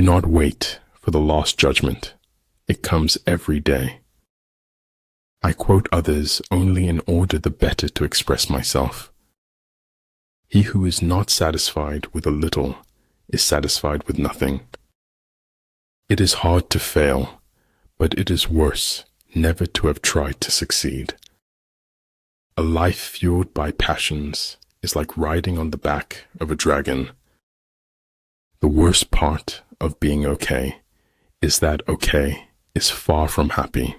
not wait for the last judgment. It comes every day. I quote others only in order the better to express myself. He who is not satisfied with a little is satisfied with nothing. It is hard to fail, but it is worse never to have tried to succeed. A life fueled by passions is like riding on the back of a dragon. The worst part of being okay is that okay is far from happy.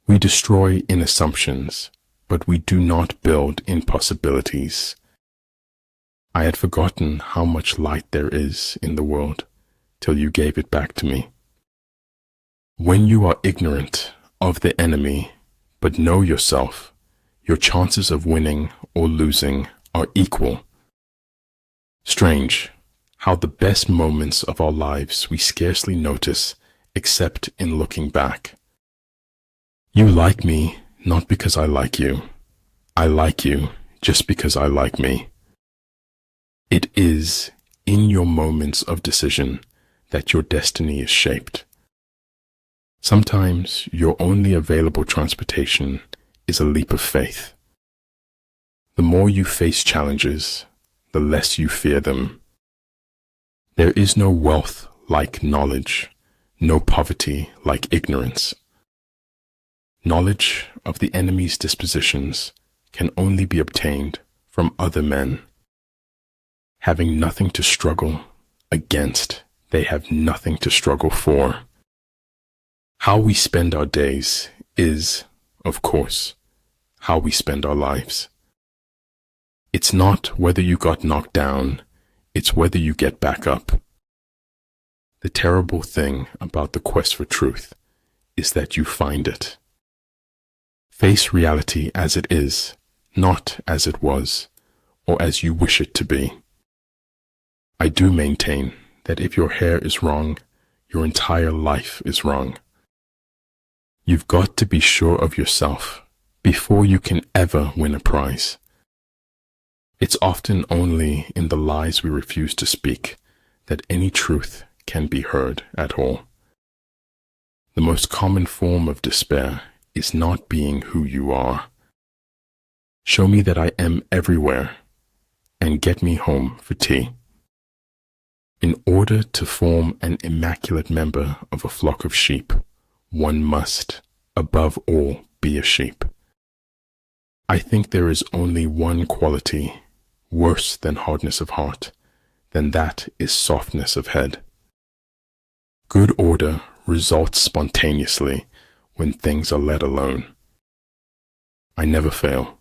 We destroy in assumptions, but we do not build in possibilities. I had forgotten how much light there is in the world till you gave it back to me. When you are ignorant of the enemy, but know yourself, your chances of winning or losing are equal. Strange how the best moments of our lives we scarcely notice except in looking back. You like me not because I like you. I like you just because I like me. It is in your moments of decision that your destiny is shaped. Sometimes your only available transportation is a leap of faith. The more you face challenges, the less you fear them. There is no wealth like knowledge, no poverty like ignorance. Knowledge of the enemy's dispositions can only be obtained from other men. Having nothing to struggle against, they have nothing to struggle for. How we spend our days is, of course, how we spend our lives. It's not whether you got knocked down, it's whether you get back up. The terrible thing about the quest for truth is that you find it. Face reality as it is, not as it was, or as you wish it to be. I do maintain that if your hair is wrong, your entire life is wrong. You've got to be sure of yourself before you can ever win a prize. It's often only in the lies we refuse to speak that any truth can be heard at all. The most common form of despair is not being who you are. Show me that I am everywhere and get me home for tea. In order to form an immaculate member of a flock of sheep, one must, above all, be a sheep. I think there is only one quality worse than hardness of heart, then that is softness of head. Good order results spontaneously when things are let alone. I never fail.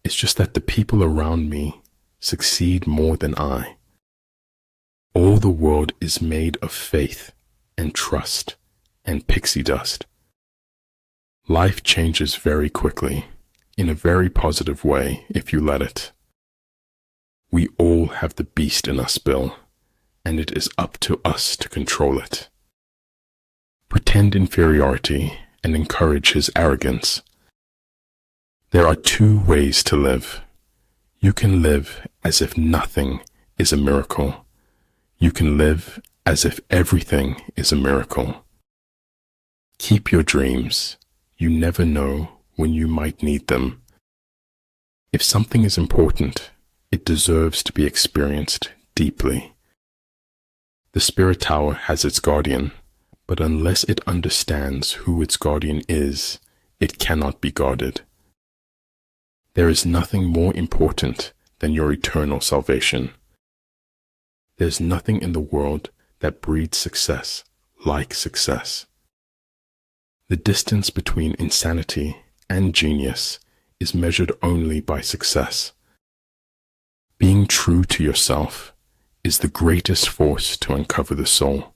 It's just that the people around me succeed more than I. All the world is made of faith and trust and pixie dust. Life changes very quickly, in a very positive way if you let it. We all have the beast in us, Bill, and it is up to us to control it. Pretend inferiority and encourage his arrogance. There are two ways to live. You can live as if nothing is a miracle. You can live as if everything is a miracle. Keep your dreams. You never know when you might need them. If something is important, it deserves to be experienced deeply. The spirit tower has its guardian, but unless it understands who its guardian is, it cannot be guarded. There is nothing more important than your eternal salvation. There's nothing in the world that breeds success like success. The distance between insanity and genius is measured only by success. Being true to yourself is the greatest force to uncover the soul.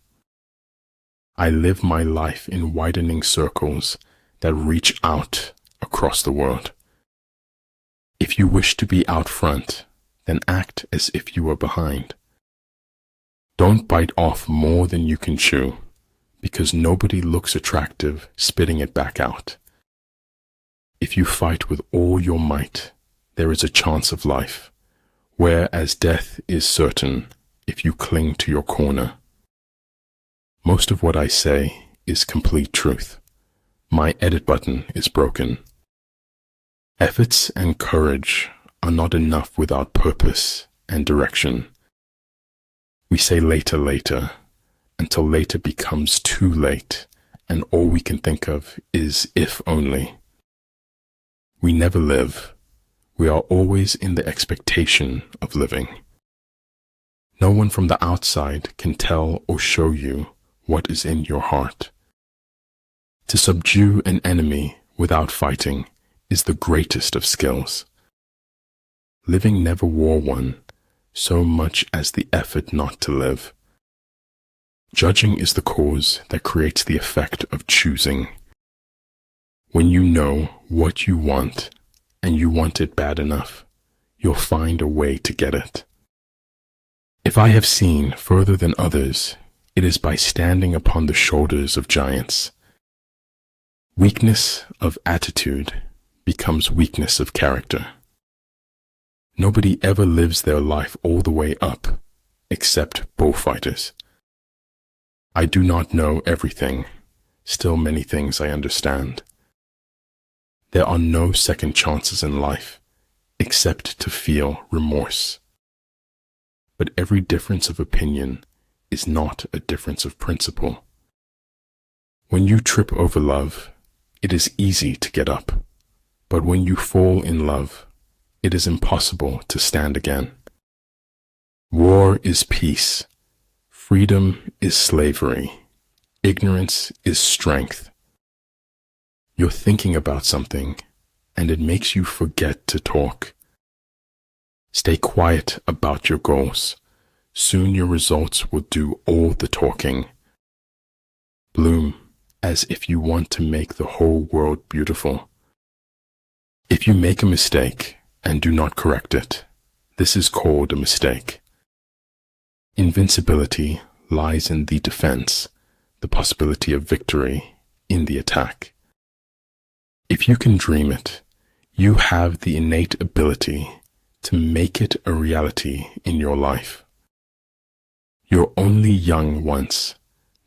I live my life in widening circles that reach out across the world. If you wish to be out front, then act as if you were behind. Don't bite off more than you can chew, because nobody looks attractive spitting it back out. If you fight with all your might, there is a chance of life, whereas death is certain if you cling to your corner. Most of what I say is complete truth. My edit button is broken. Efforts and courage are not enough without purpose and direction. We say later, later, until later becomes too late, and all we can think of is if only. We never live. We are always in the expectation of living. No one from the outside can tell or show you what is in your heart. To subdue an enemy without fighting is the greatest of skills. Living never wore one, so much as the effort not to live. Judging is the cause that creates the effect of choosing. When you know what you want, and you want it bad enough, you'll find a way to get it. If I have seen further than others, it is by standing upon the shoulders of giants. Weakness of attitude becomes weakness of character. Nobody ever lives their life all the way up, except bullfighters. I do not know everything, still many things I understand. There are no second chances in life, except to feel remorse. But every difference of opinion is not a difference of principle. When you trip over love, it is easy to get up. But when you fall in love, it is impossible to stand again. War is peace. Freedom is slavery. Ignorance is strength. You're thinking about something, and it makes you forget to talk. Stay quiet about your goals. Soon your results will do all the talking. Bloom as if you want to make the whole world beautiful. If you make a mistake and do not correct it, this is called a mistake. Invincibility lies in the defense, the possibility of victory in the attack. If you can dream it, you have the innate ability to make it a reality in your life. You're only young once,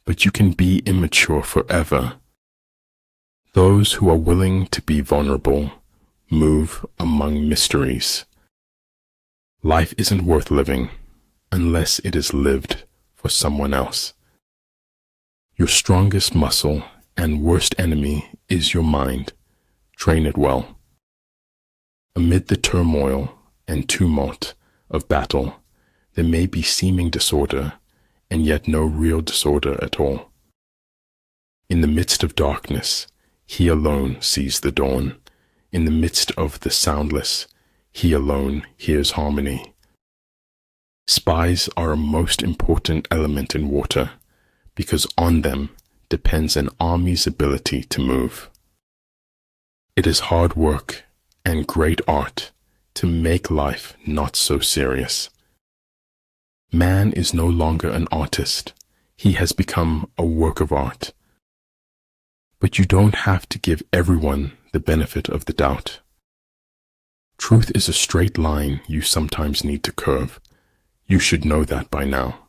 but you can be immature forever. Those who are willing to be vulnerable move among mysteries. Life isn't worth living unless it is lived for someone else. Your strongest muscle and worst enemy is your mind. Train it well. Amid the turmoil and tumult of battle, there may be seeming disorder, and yet no real disorder at all. In the midst of darkness, he alone sees the dawn. In the midst of the soundless, he alone hears harmony. Spies are a most important element in water, because on them depends an army's ability to move. It is hard work and great art to make life not so serious. Man is no longer an artist. He has become a work of art. But you don't have to give everyone the benefit of the doubt. Truth is a straight line you sometimes need to curve. You should know that by now.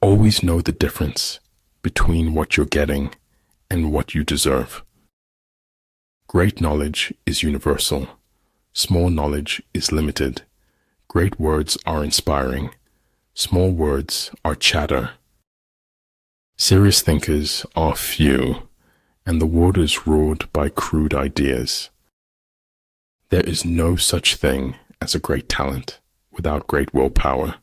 Always know the difference between what you're getting and what you deserve. Great knowledge is universal. Small knowledge is limited. Great words are inspiring. Small words are chatter. Serious thinkers are few, and the world is ruled by crude ideas. There is no such thing as a great talent without great willpower.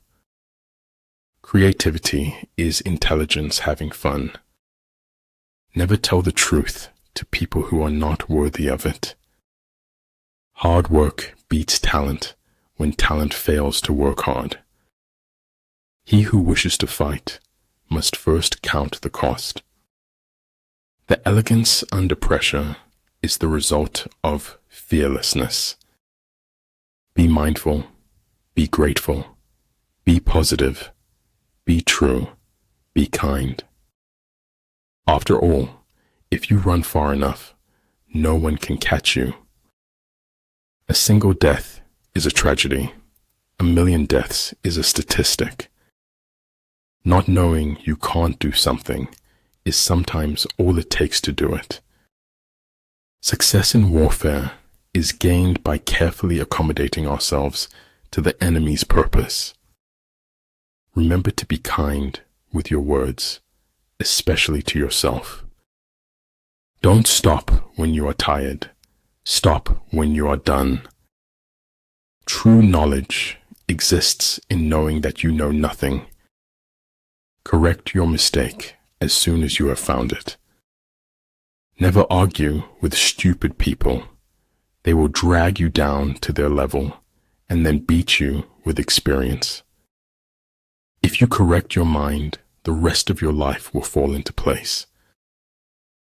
Creativity is intelligence having fun. Never tell the truth to people who are not worthy of it. Hard work beats talent when talent fails to work hard. He who wishes to fight must first count the cost. The elegance under pressure is the result of fearlessness. Be mindful, be grateful, be positive, be true, be kind. After all, if you run far enough, no one can catch you. A single death is a tragedy. A million deaths is a statistic. Not knowing you can't do something is sometimes all it takes to do it. Success in warfare is gained by carefully accommodating ourselves to the enemy's purpose. Remember to be kind with your words, especially to yourself. Don't stop when you are tired. Stop when you are done. True knowledge exists in knowing that you know nothing. Correct your mistake as soon as you have found it. Never argue with stupid people. They will drag you down to their level and then beat you with experience. If you correct your mind, the rest of your life will fall into place.